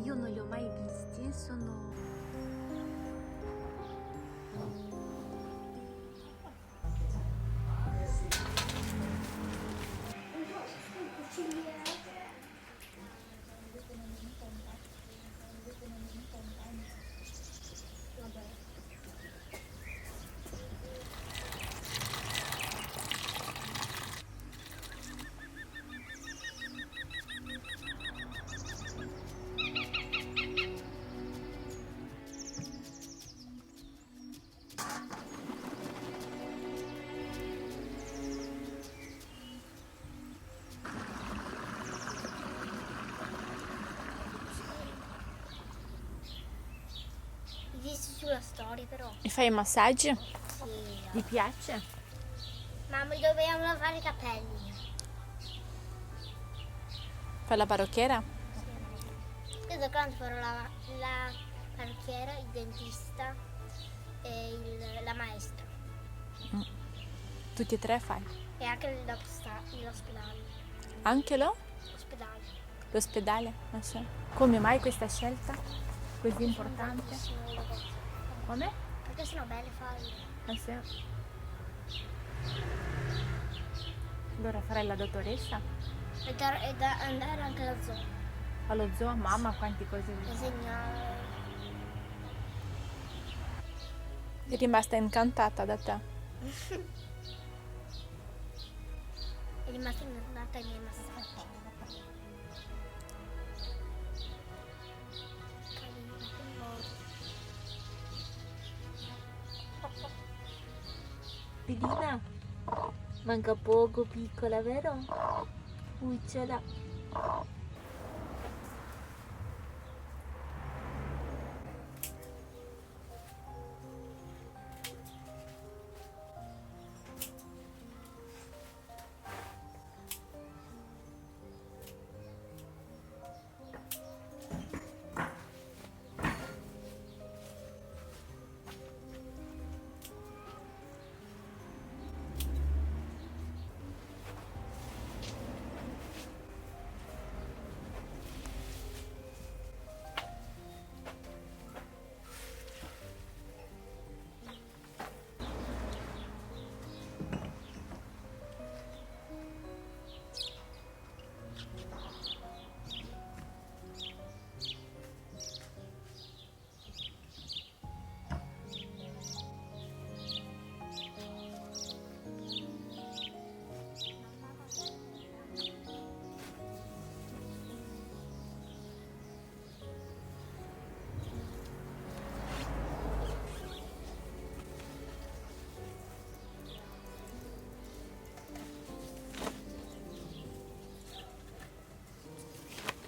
io non li ho mai visti, sono... Visto sulla storia però. E fai i massaggi? Sì. Ti piace? Mamma, dobbiamo lavare i capelli. Fai la parrucchiera? Io da quando farò la parrucchiera, il dentista e la maestra. Tutti e tre fai? E anche l'ospedale. Anche L'ospedale. l'ospedale? Non so. Come mai questa scelta così importante? Sono le cose. Come? Perché sono belle farle. Ah, sì. Allora farai la dottoressa? E da andare anche alla zona. Allo zoo? Mamma, quante cose vuoi. Disegnare. È rimasta incantata da te. È rimasta innamorata ai miei massaggi. Carina, che modo. Pilina, manca poco piccola, vero? Ucciola.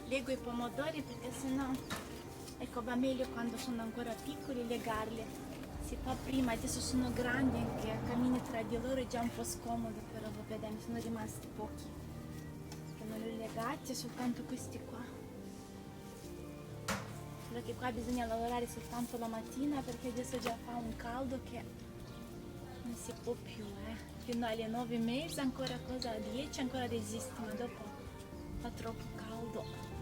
Leggo i pomodori perché sennò, ecco, va meglio quando sono ancora piccoli legarli. Si fa prima, adesso sono grandi anche, cammini tra di loro è già un po' scomodo, però vabbè dai, mi sono rimasti pochi. Che non li ho legati, soltanto questi qua. Solo che qua bisogna lavorare soltanto la mattina perché adesso già fa un caldo che non si può più, Fino alle 9:30 ancora cosa, 10 ancora resisti, ma dopo fa troppo caldo.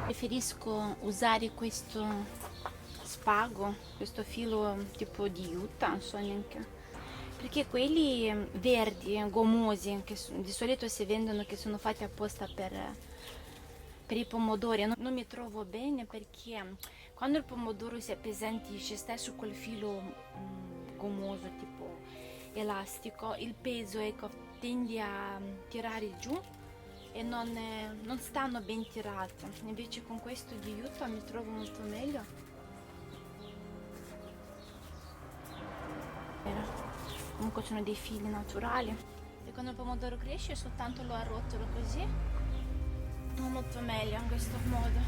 Preferisco usare questo spago, questo filo tipo di juta, non so neanche, perché quelli verdi, gommosi, che di solito si vendono che sono fatti apposta per i pomodori, non mi trovo bene perché quando il pomodoro si appesantisce, stai su quel filo gommoso tipo elastico, il peso ecco, tendi a tirare giù e non stanno ben tirate. Invece con questo di juta mi trovo molto meglio. Comunque sono dei fili naturali e quando il pomodoro cresce soltanto lo arrotolo così, molto meglio in questo modo.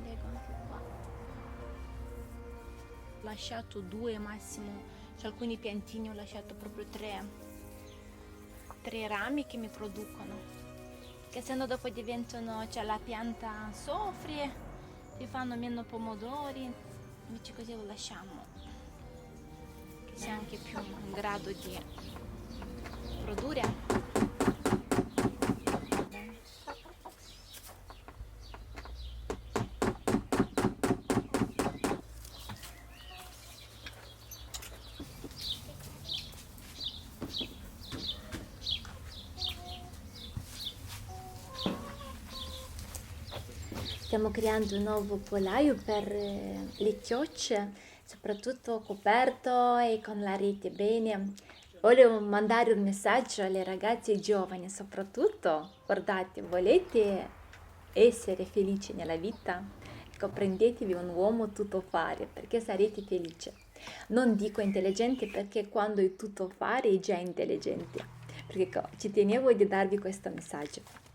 Leggo anche qua. Ho lasciato 2 massimo, su alcuni piantini ho lasciato proprio 3 rami che mi producono, che se no dopo diventano, cioè la pianta soffre si fanno meno pomodori, invece così lo lasciamo che sia anche più in grado di produrre. Stiamo creando un nuovo polaio per le chiocce, soprattutto coperto e con la rete bene. Volevo mandare un messaggio alle ragazze giovani, soprattutto, guardate, volete essere felici nella vita? Ecco, prendetevi un uomo tuttofare perché sarete felici. Non dico intelligente perché quando è tuttofare è già intelligente. Perché ci tenevo di darvi questo messaggio.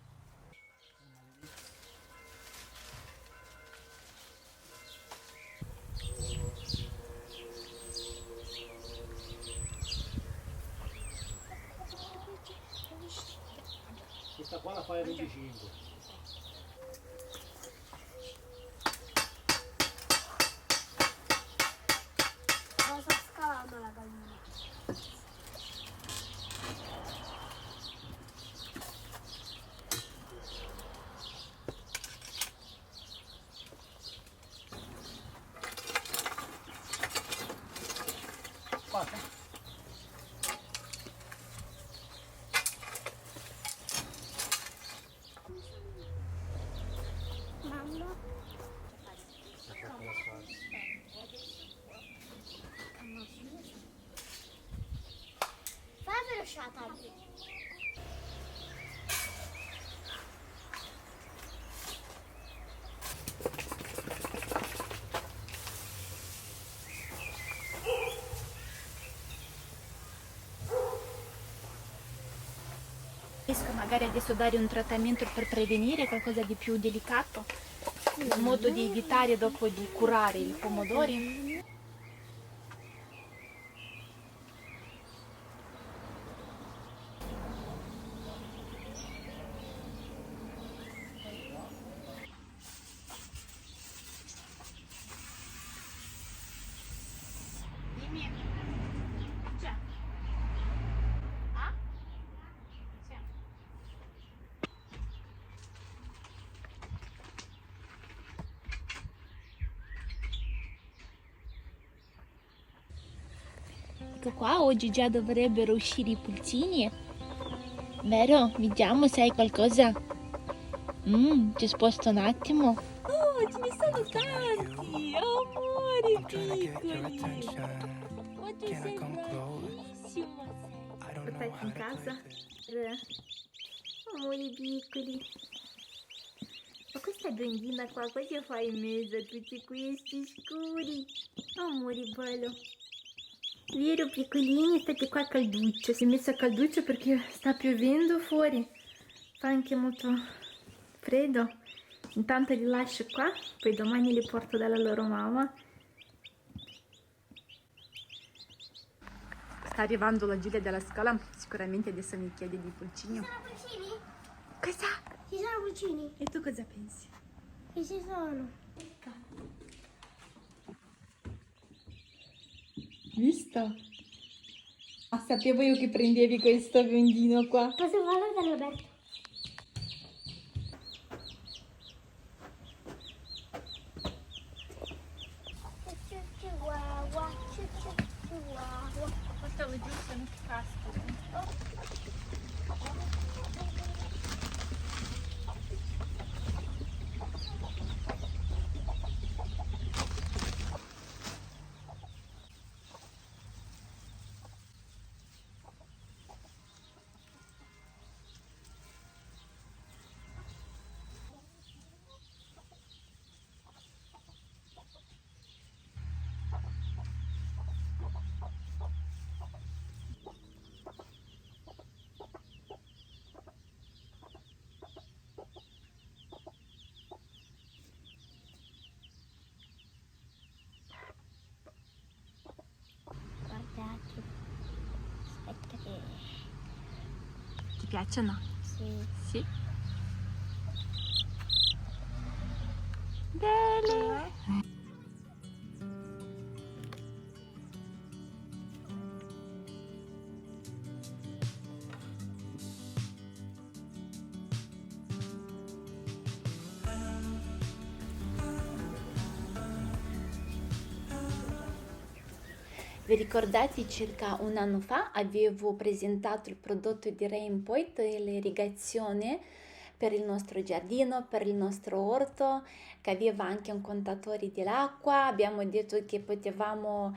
Questa qua la fai a 25. Cosa scavando la gallina? Passa. Mamma. Fai velociata. Riesco magari adesso a dare un trattamento per prevenire qualcosa di più delicato, in modo di evitare dopo di curare i pomodori. Dimmi. C'è. Ah? C'è. Ecco qua, oggi già dovrebbero uscire i pulcini, vero? Vediamo se hai qualcosa. Ci sposto un attimo. Oh, ce ne sono tanti! Amore piccoli! Oggi sei bravissimo! Portati in casa? Amori piccoli. Ma questa biondina qua, cosa fai in mezzo a tutti questi scuri? Amore bello. Vero piccolini, state qua a calduccio. Si è messo a calduccio perché sta piovendo fuori. Fa anche molto freddo. Intanto li lascio qua, poi domani li porto dalla loro mamma. Sta arrivando la Giulia dalla scuola, sicuramente adesso mi chiede di pulcino. Ci sono pulcini? Cosa? Ci sono pulcini? E tu cosa pensi? Che ci sono? Visto? Ah, sapevo io che prendevi questo biondino qua. Posso farlo da Roberto? Chihuahua, chihuahua. Portalo giù se non ti casco. Guardate. Aspetta che... Ti piacciono? Sì. Sì. Bello! Michele! Vi ricordate circa un anno fa avevo presentato il prodotto di Rainpoint e l'irrigazione per il nostro giardino, per il nostro orto, che aveva anche un contatore dell'acqua. Abbiamo detto che potevamo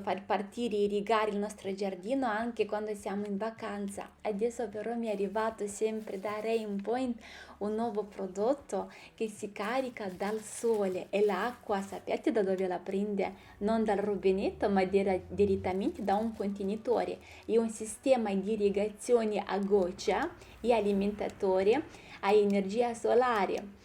far partire e irrigare il nostro giardino anche quando siamo in vacanza. Adesso però mi è arrivato sempre da Rainpoint un nuovo prodotto che si carica dal sole e l'acqua, sapete da dove la prende? Non dal rubinetto ma direttamente da un contenitore. È un sistema di irrigazione a goccia e alimentatore a energia solare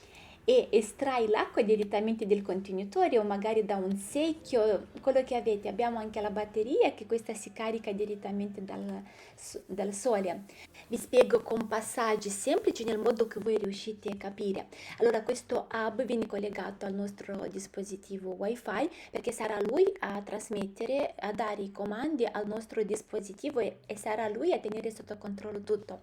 e estrai l'acqua direttamente dal contenitore o magari da un secchio, quello che avete. Abbiamo anche la batteria che questa si carica direttamente dal sole. Vi spiego con passaggi semplici nel modo che voi riuscite a capire. Allora questo hub viene collegato al nostro dispositivo wifi perché sarà lui a trasmettere, a dare i comandi al nostro dispositivo e sarà lui a tenere sotto controllo tutto.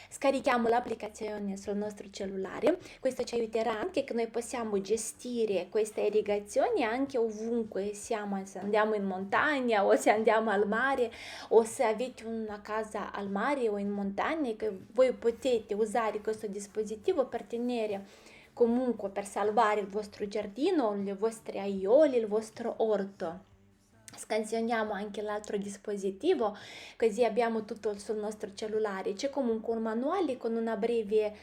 Scarichiamo l'applicazione sul nostro cellulare, questo ci aiuterà anche che noi possiamo gestire questa irrigazione anche ovunque siamo, se andiamo in montagna o se andiamo al mare o se avete una casa al mare o in montagna, che voi potete usare questo dispositivo per tenere comunque, per salvare il vostro giardino, le vostre aioli, il vostro orto. Scansioniamo anche l'altro dispositivo, così abbiamo tutto sul nostro cellulare. C'è comunque un manuale con una breve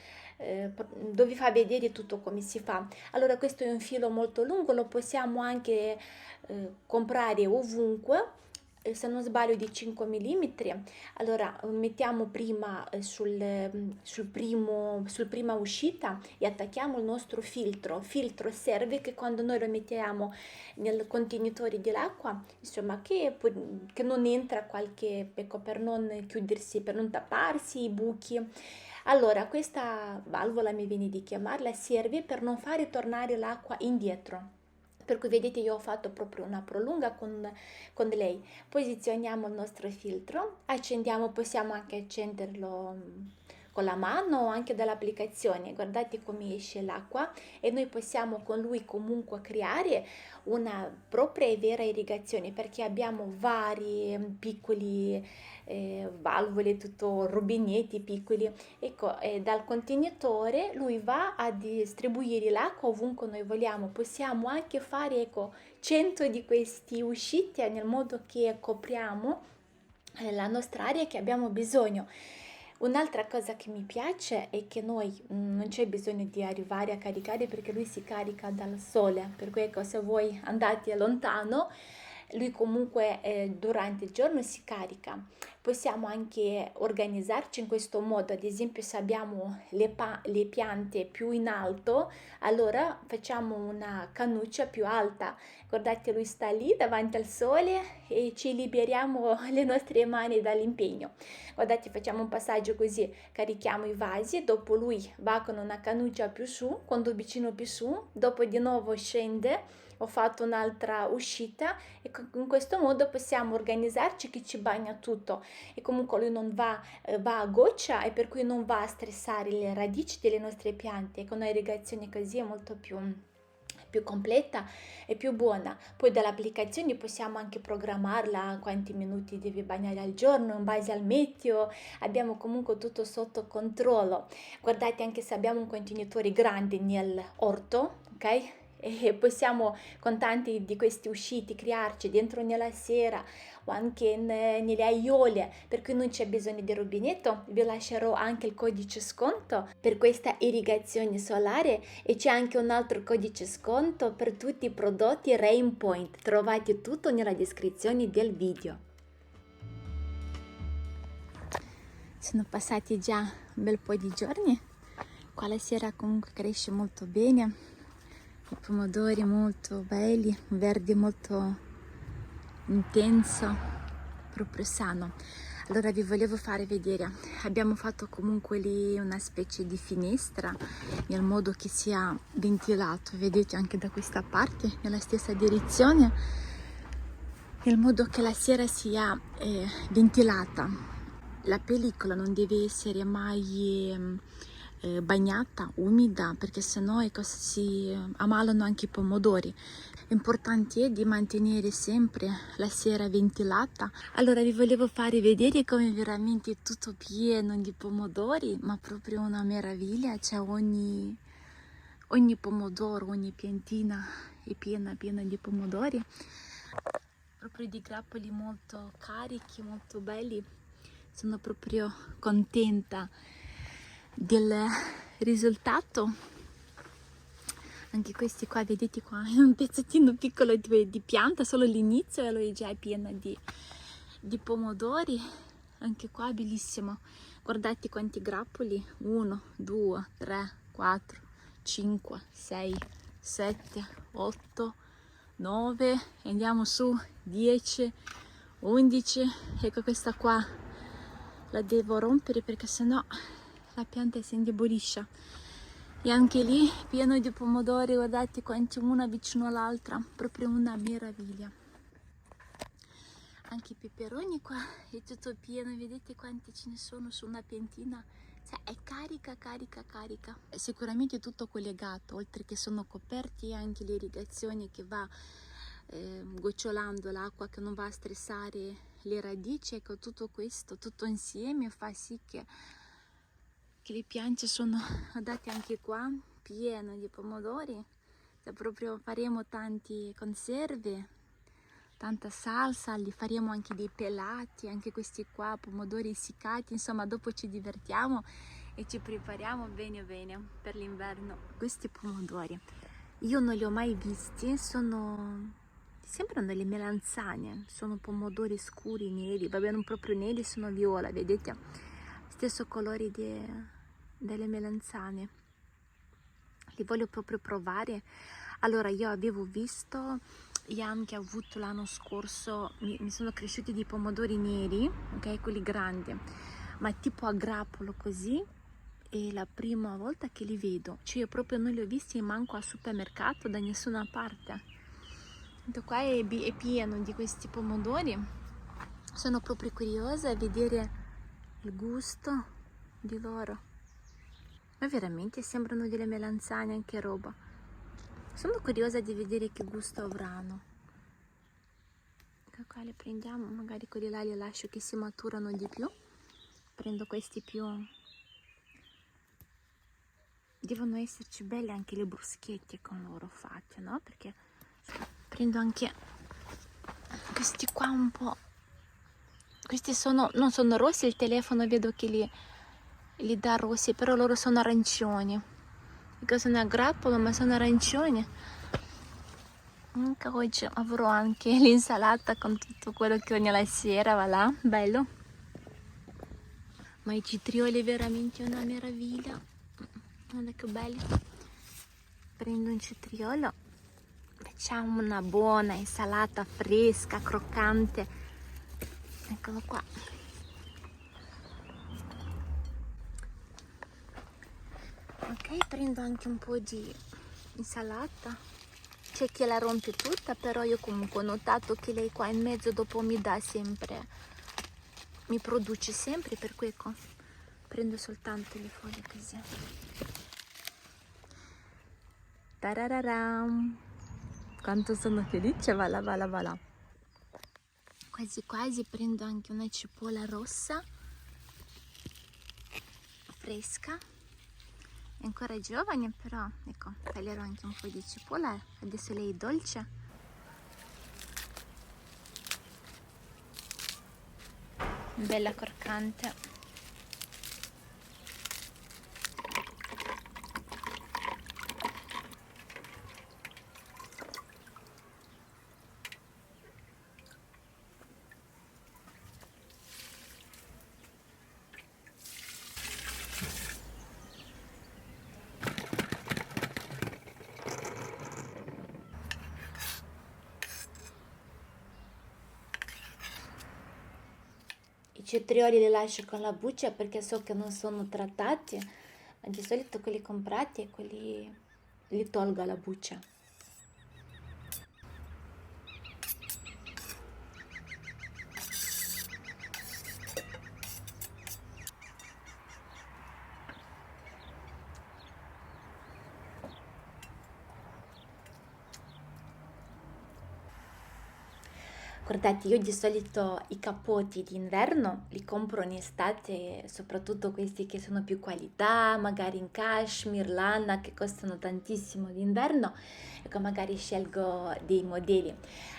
dove fa vedere tutto come si fa. Allora questo è un filo molto lungo, lo possiamo anche comprare ovunque, se non sbaglio di 5 mm. Allora mettiamo prima sul prima uscita e attacchiamo il nostro filtro. Serve che quando noi lo mettiamo nel contenitore dell'acqua, insomma, che non entra qualche, ecco, per non chiudersi, per non tapparsi i buchi. Allora questa valvola, mi viene di chiamarla, serve per non fare tornare l'acqua indietro. Per cui vedete io ho fatto proprio una prolunga con lei. Posizioniamo il nostro filtro, accendiamo, possiamo anche accenderlo con la mano o anche dall'applicazione. Guardate come esce l'acqua e noi possiamo con lui comunque creare una propria e vera irrigazione perché abbiamo vari piccoli valvole, tutto rubinetti piccoli. Ecco, dal contenitore lui va a distribuire l'acqua ovunque noi vogliamo. Possiamo anche fare, ecco, 100 di questi uscite nel modo che copriamo la nostra area che abbiamo bisogno. Un'altra cosa che mi piace è che noi non c'è bisogno di arrivare a caricare perché lui si carica dal sole, per cui ecco, se voi andate lontano lui comunque durante il giorno si carica. Possiamo anche organizzarci in questo modo, ad esempio se abbiamo le piante più in alto, allora facciamo una cannuccia più alta. Guardate, lui sta lì davanti al sole e ci liberiamo le nostre mani dall'impegno. Guardate, facciamo un passaggio così, carichiamo i vasi, dopo lui va con una cannuccia più su, con un tubicino più su, dopo di nuovo scende. Ho fatto un'altra uscita e in questo modo possiamo organizzarci che ci bagna tutto e comunque lui non va a goccia e per cui non va a stressare le radici delle nostre piante. Con un'irrigazione così è molto più completa e più buona. Poi dall'applicazione possiamo anche programmarla quanti minuti deve bagnare al giorno in base al meteo. Abbiamo comunque tutto sotto controllo. Guardate, anche se abbiamo un contenitore grande nell'orto, ok? E possiamo con tanti di questi usciti crearci dentro nella sera o anche nelle aiole, per cui non c'è bisogno di rubinetto. Vi lascerò anche il codice sconto per questa irrigazione solare e c'è anche un altro codice sconto per tutti i prodotti Rainpoint. Trovate tutto nella descrizione del video. Sono passati già un bel po' di giorni, qua la sera comunque cresce molto bene. I pomodori molto belli, un verde molto intenso, proprio sano. Allora vi volevo fare vedere, abbiamo fatto comunque lì una specie di finestra nel modo che sia ventilato, vedete anche da questa parte nella stessa direzione, nel modo che la sera sia ventilata. La pellicola non deve essere mai bagnata, umida, perché sennò si ammalano anche i pomodori. L'importante è di mantenere sempre la sera ventilata. Allora vi volevo fare vedere come veramente è tutto pieno di pomodori, ma proprio una meraviglia, cioè ogni pomodoro, ogni piantina è piena di pomodori, proprio di grappoli molto carichi, molto belli. Sono proprio contenta del risultato. Anche questi qua, vedete qua, è un pezzettino piccolo di pianta, solo l'inizio e lui è già pieno di pomodori. Anche qua bellissimo. Guardate quanti grappoli, 1, 2, 3, 4, 5, 6, 7, 8, 9, andiamo su, 10, 11, ecco questa qua la devo rompere perché sennò la pianta si indebolisce. E anche lì pieno di pomodori, guardate quanti una vicino all'altra, proprio una meraviglia. Anche i peperoni qua è tutto pieno, vedete quanti ce ne sono su una piantina, cioè è carica. È sicuramente tutto collegato, oltre che sono coperti anche le irrigazioni che va gocciolando l'acqua che non va a stressare le radici. Ecco, tutto questo, tutto insieme fa sì che le piante sono andate anche qua pieno di pomodori, cioè proprio faremo tanti conserve, tanta salsa, li faremo anche dei pelati, anche questi qua pomodori essiccati, insomma dopo ci divertiamo e ci prepariamo bene per l'inverno. Questi pomodori io non li ho mai visti, sembrano delle melanzane, sono pomodori scuri, neri, vabbè non proprio neri, sono viola, vedete? Stesso colore delle melanzane, li voglio proprio provare. Allora io avevo visto e anche avuto l'anno scorso, mi sono cresciuti dei pomodori neri, ok, quelli grandi, ma tipo a grappolo così, è la prima volta che li vedo, cioè io proprio non li ho visti manco al supermercato da nessuna parte. Qua è pieno di questi pomodori, sono proprio curiosa a vedere il gusto di loro. Ma veramente sembrano delle melanzane, anche roba. Sono curiosa di vedere che gusto avranno. Ecco qua le prendiamo, magari quelli là li lascio che si maturano di più. Prendo questi più. Devono esserci belle anche le bruschette con loro fatte, no? Perché prendo anche questi qua un po'. Questi non sono rossi, il telefono vedo che li dà rossi, però loro sono arancioni. Perché sono a grappolo, ma sono arancioni. Anche oggi avrò anche l'insalata con tutto quello che ho nella sera, va là, bello. Ma i citrioli è veramente una meraviglia. Guarda che belli. Prendo un citriolo, facciamo una buona insalata fresca, croccante. Eccolo qua. Ok, prendo anche un po' di insalata. C'è chi la rompe tutta, però io comunque ho notato che lei qua in mezzo dopo mi dà sempre, mi produce sempre, per cui ecco, prendo soltanto le foglie così. Tarararam! Quanto sono felice, va là. Quasi prendo anche una cipolla rossa, fresca. È ancora giovane, però ecco, taglierò anche un po' di cipolla, adesso lei è dolce. Bella croccante. I cetrioli li lascio con la buccia perché so che non sono trattati, ma di solito quelli comprati, quelli li tolgo la buccia. Guardate, io di solito i capoti d'inverno li compro in estate, soprattutto questi che sono più qualità, magari in cashmere, lana, che costano tantissimo d'inverno, ecco magari scelgo dei modelli.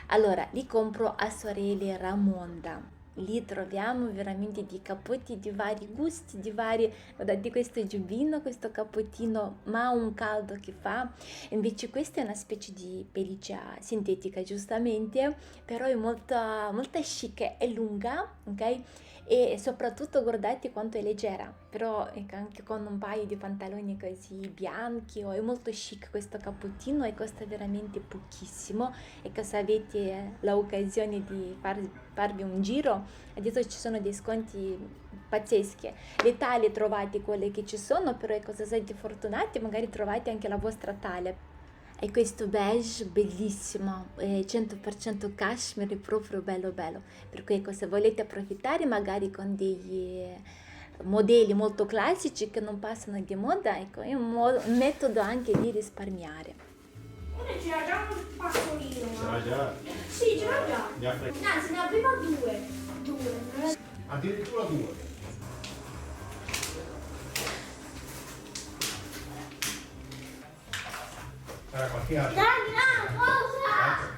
Allora, li compro a Sorelle Ramonda. Lì troviamo veramente dei capotti di vari gusti, di vari... Guardate questo giubbino, questo capottino, ma un caldo che fa. Invece questa è una specie di pelliccia sintetica, giustamente, però è molto chic, è lunga, ok? E soprattutto guardate quanto è leggera, però ecco, anche con un paio di pantaloni così bianchi, è molto chic questo cappottino e costa veramente pochissimo. Ecco, se avete l'occasione di farvi un giro, adesso ci sono dei sconti pazzeschi. Le taglie trovate quelle che ci sono, però ecco, se siete fortunati magari trovate anche la vostra taglia. E questo beige bellissimo, 100% cashmere, è proprio bello bello. Per cui ecco, se volete approfittare magari con degli modelli molto classici che non passano di moda, ecco, è un metodo anche di risparmiare. Ce l'ha già un passolino. Ce l'ha già? Sì, ce l'ha già. Ne ha fre- Anzi, ne aveva due. Due. Addirittura 2. C'era qualche altro? Dai, no, cosa?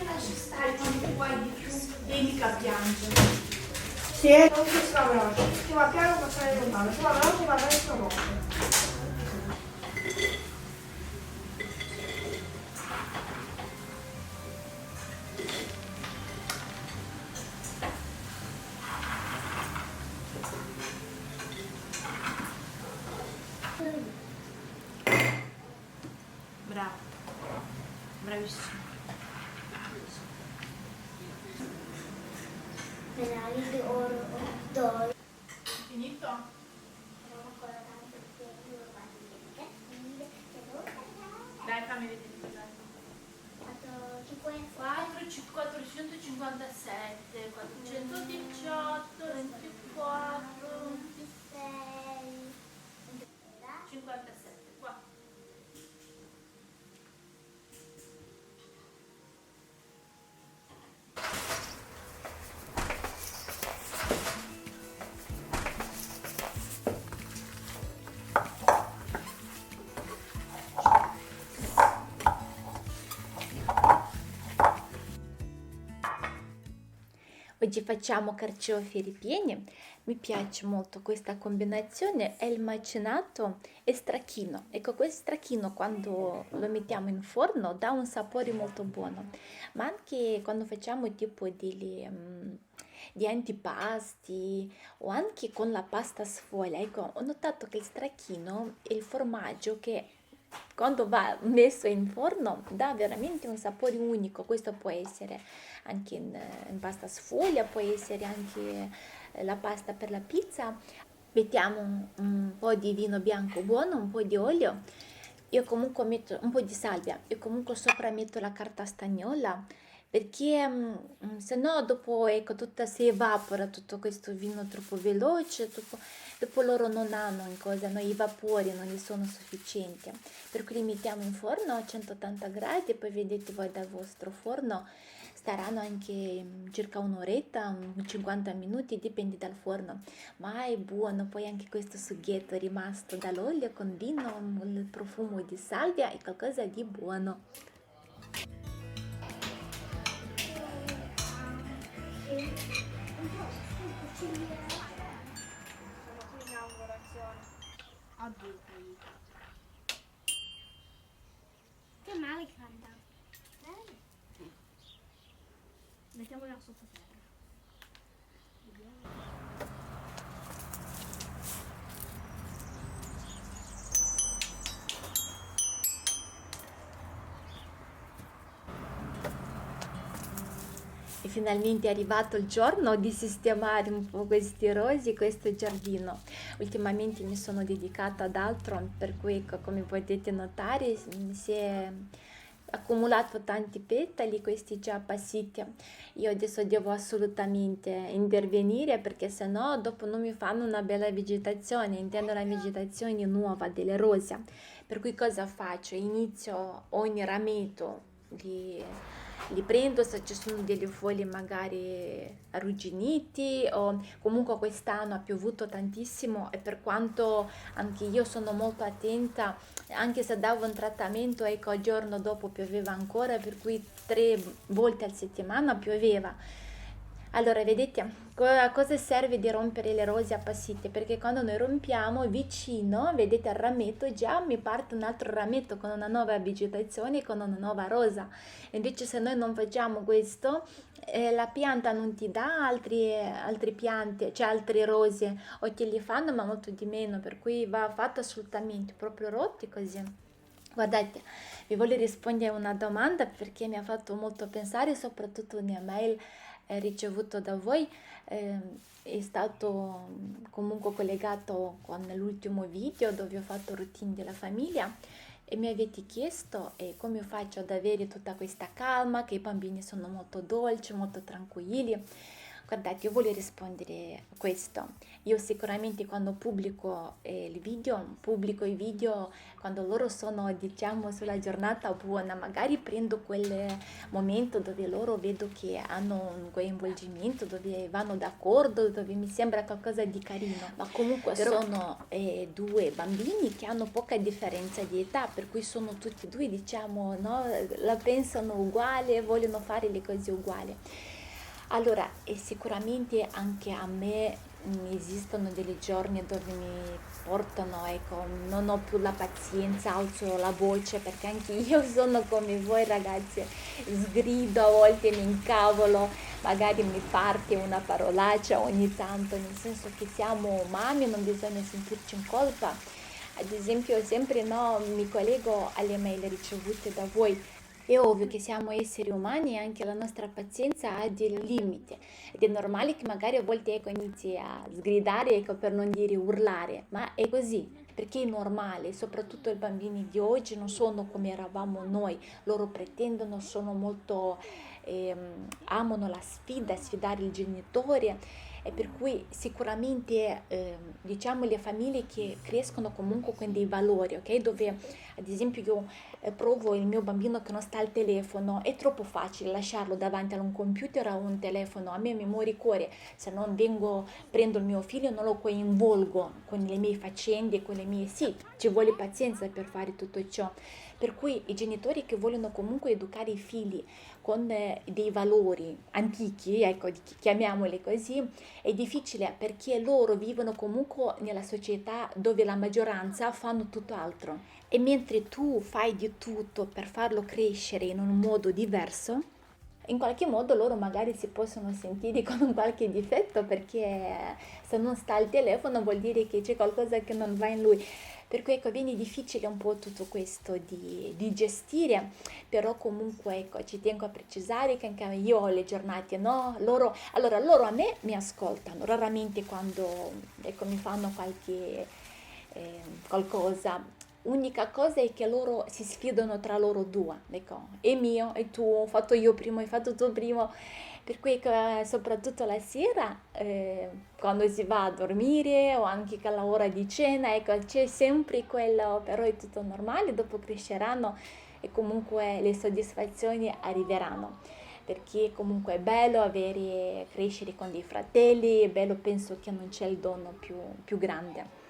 Lascia stare quando vuoi di più, dedica a piangere. Sì, non si sta veloce. Si va piano passare lontano, si va veloce va verso morte. Bravo, bravissimo. Medaglie di oro, d'oro. Finito? Dai, fammi vedere. 457, 418, 24, 57, qua. Oggi facciamo carciofi ripieni. Mi piace molto questa combinazione, è il macinato e stracchino. Ecco, questo stracchino quando lo mettiamo in forno dà un sapore molto buono, ma anche quando facciamo tipo di antipasti o anche con la pasta sfoglia. Ecco, ho notato che il stracchino è il formaggio che quando va messo in forno dà veramente un sapore unico. Questo può essere anche in pasta sfoglia, può essere anche la pasta per la pizza. Mettiamo un po' di vino bianco buono, un po' di olio, io comunque metto un po' di salvia, io comunque sopra metto la carta stagnola perché se no dopo ecco, si evapora tutto questo vino troppo veloce, dopo loro non hanno in cosa, no, i vapori non gli sono sufficienti, per cui li mettiamo in forno a 180 gradi e poi vedete voi dal vostro forno staranno anche circa un'oretta, 50 minuti, dipende dal forno, ma è buono. Poi anche questo sughetto rimasto dall'olio con vino, il profumo di salvia è qualcosa di buono. Che male canta. Mettiamola sottoterra. E finalmente è arrivato il giorno di sistemare un po' questi rosi, questo giardino. Ultimamente mi sono dedicata ad altro, per cui ecco, come potete notare mi si è accumulato tanti petali, questi già appassiti. Io adesso devo assolutamente intervenire perché sennò dopo non mi fanno una bella vegetazione, intendo la vegetazione nuova delle rose. Per cui cosa faccio? Inizio ogni rametto li prendo se ci sono delle foglie magari arrugginiti o comunque quest'anno ha piovuto tantissimo e per quanto anche io sono molto attenta, anche se davo un trattamento, ecco, il giorno dopo pioveva ancora, per cui 3 volte a settimana pioveva. Allora, vedete, a cosa serve di rompere le rose appassite? Perché quando noi rompiamo vicino, vedete al rametto, già mi parte un altro rametto con una nuova vegetazione, con una nuova rosa. Invece se noi non facciamo questo, la pianta non ti dà altre piante, cioè altre rose, o te li fanno ma molto di meno, per cui va fatto assolutamente, proprio rotti così. Guardate, vi voglio rispondere a una domanda perché mi ha fatto molto pensare, soprattutto una mail ricevuto da voi, è stato comunque collegato con l'ultimo video dove ho fatto routine della famiglia e mi avete chiesto come faccio ad avere tutta questa calma, che i bambini sono molto dolci, molto tranquilli. Guardate, io voglio rispondere a questo. Io sicuramente quando pubblico i video quando loro sono, diciamo, sulla giornata buona, magari prendo quel momento dove loro vedo che hanno un coinvolgimento, dove vanno d'accordo, dove mi sembra qualcosa di carino. Ma comunque sono 2 bambini che hanno poca differenza di età, per cui sono tutti e 2, diciamo, no? La pensano uguale, vogliono fare le cose uguali. Allora, e sicuramente anche a me esistono dei giorni dove mi portano, ecco, non ho più la pazienza, alzo la voce perché anche io sono come voi ragazzi, sgrido a volte, mi incavolo, magari mi parte una parolaccia ogni tanto, nel senso che siamo umani, non bisogna sentirci in colpa. Ad esempio, sempre no, mi collego alle mail ricevute da voi. È ovvio che siamo esseri umani e anche la nostra pazienza ha dei limiti ed è normale che magari a volte ecco, inizi a sgridare, ecco, per non dire urlare, ma è così, perché è normale, soprattutto i bambini di oggi non sono come eravamo noi, loro pretendono, sono molto, amano la sfida, sfidare il genitore e per cui sicuramente diciamo le famiglie che crescono comunque con dei valori, ok? Dove ad esempio io provo il mio bambino che non sta al telefono, è troppo facile lasciarlo davanti a un computer o a un telefono, a me mi muore cuore se non prendo il mio figlio e non lo coinvolgo con le mie faccende, con le mie, sì, ci vuole pazienza per fare tutto ciò. Per cui i genitori che vogliono comunque educare i figli con dei valori antichi, ecco, chiamiamoli così, è difficile perché loro vivono comunque nella società dove la maggioranza fanno tutt'altro. E mentre tu fai di tutto per farlo crescere in un modo diverso, in qualche modo loro magari si possono sentire con un qualche difetto perché se non sta al telefono vuol dire che c'è qualcosa che non va in lui. Per cui ecco, viene difficile un po' tutto questo di gestire, però comunque ecco, ci tengo a precisare che anche io ho le giornate, no? Loro a me mi ascoltano, raramente quando ecco, mi fanno qualcosa. Unica cosa è che loro si sfidano tra loro 2, ecco, è mio, è tuo, ho fatto io primo, hai fatto tu primo, per cui soprattutto la sera, quando si va a dormire o anche alla ora di cena, ecco, c'è sempre quello, però è tutto normale, dopo cresceranno e comunque le soddisfazioni arriveranno. Perché comunque è bello crescere con dei fratelli, è bello, penso che non c'è il dono più grande.